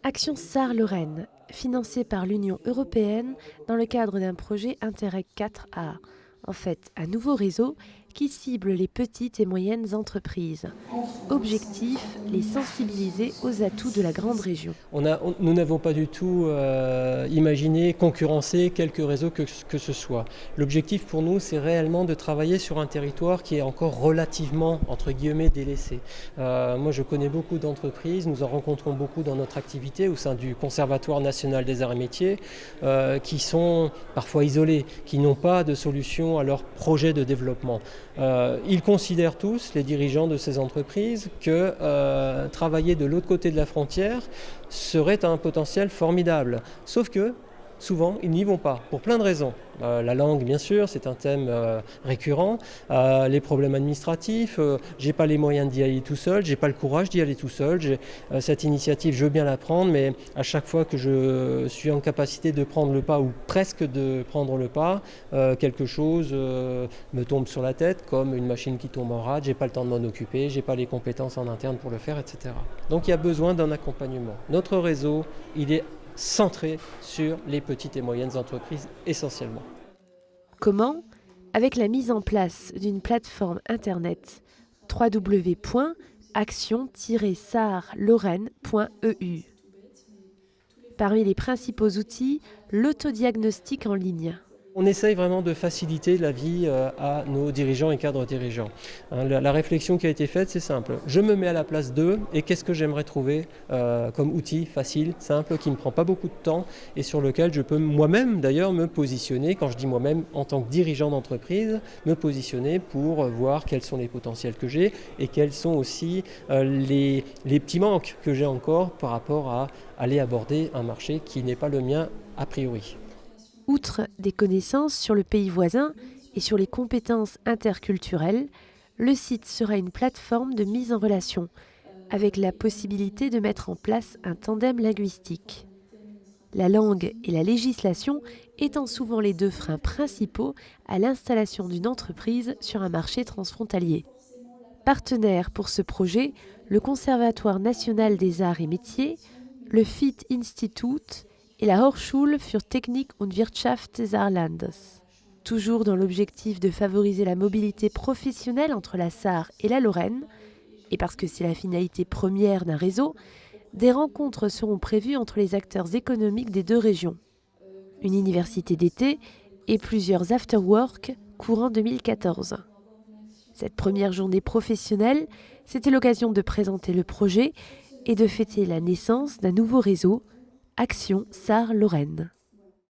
Action Sarre-Lorraine, financée par l'Union européenne dans le cadre d'un projet Interreg 4A. En fait, un nouveau réseau qui cible les petites et moyennes entreprises. Objectif, les sensibiliser aux atouts de la grande région. Nous n'avons pas du tout imaginé concurrencer quelque réseau que ce soit. L'objectif pour nous, c'est réellement de travailler sur un territoire qui est encore relativement, entre guillemets, délaissé. Moi, je connais beaucoup d'entreprises, nous en rencontrons beaucoup dans notre activité au sein du Conservatoire national des arts et métiers, qui sont parfois isolés, qui n'ont pas de solution à leur projet de développement. Ils considèrent tous, les dirigeants de ces entreprises, que travailler de l'autre côté de la frontière serait un potentiel formidable. Sauf que, souvent, ils n'y vont pas, pour plein de raisons. La langue, bien sûr, c'est un thème récurrent. Les problèmes administratifs, j'ai pas les moyens d'y aller tout seul, j'ai pas le courage d'y aller tout seul. Cette initiative, je veux bien la prendre, mais à chaque fois que je suis en capacité de prendre le pas, ou presque de prendre le pas, quelque chose me tombe sur la tête, comme une machine qui tombe en rade, j'ai pas le temps de m'en occuper, j'ai pas les compétences en interne pour le faire, etc. Donc il y a besoin d'un accompagnement. Notre réseau, il est centré sur les petites et moyennes entreprises essentiellement. Comment ? Avec la mise en place d'une plateforme internet www.action-sarre-lorraine.eu. Parmi les principaux outils, l'autodiagnostic en ligne. On essaye vraiment de faciliter la vie à nos dirigeants et cadres dirigeants. La réflexion qui a été faite, c'est simple. Je me mets à la place d'eux et qu'est-ce que j'aimerais trouver comme outil facile, simple, qui ne me prend pas beaucoup de temps et sur lequel je peux moi-même d'ailleurs me positionner, quand je dis moi-même en tant que dirigeant d'entreprise, me positionner pour voir quels sont les potentiels que j'ai et quels sont aussi les petits manques que j'ai encore par rapport à aller aborder un marché qui n'est pas le mien a priori. Outre des connaissances sur le pays voisin et sur les compétences interculturelles, le site sera une plateforme de mise en relation, avec la possibilité de mettre en place un tandem linguistique. La langue et la législation étant souvent les deux freins principaux à l'installation d'une entreprise sur un marché transfrontalier. Partenaires pour ce projet, le Conservatoire national des arts et métiers, le FIT Institut et la Hochschule für Technik und Wirtschaft des Saarlandes. Toujours dans l'objectif de favoriser la mobilité professionnelle entre la Sarre et la Lorraine, et parce que c'est la finalité première d'un réseau, des rencontres seront prévues entre les acteurs économiques des deux régions. Une université d'été et plusieurs after-work courant 2014. Cette première journée professionnelle, c'était l'occasion de présenter le projet et de fêter la naissance d'un nouveau réseau, Action Sarre-Lorraine.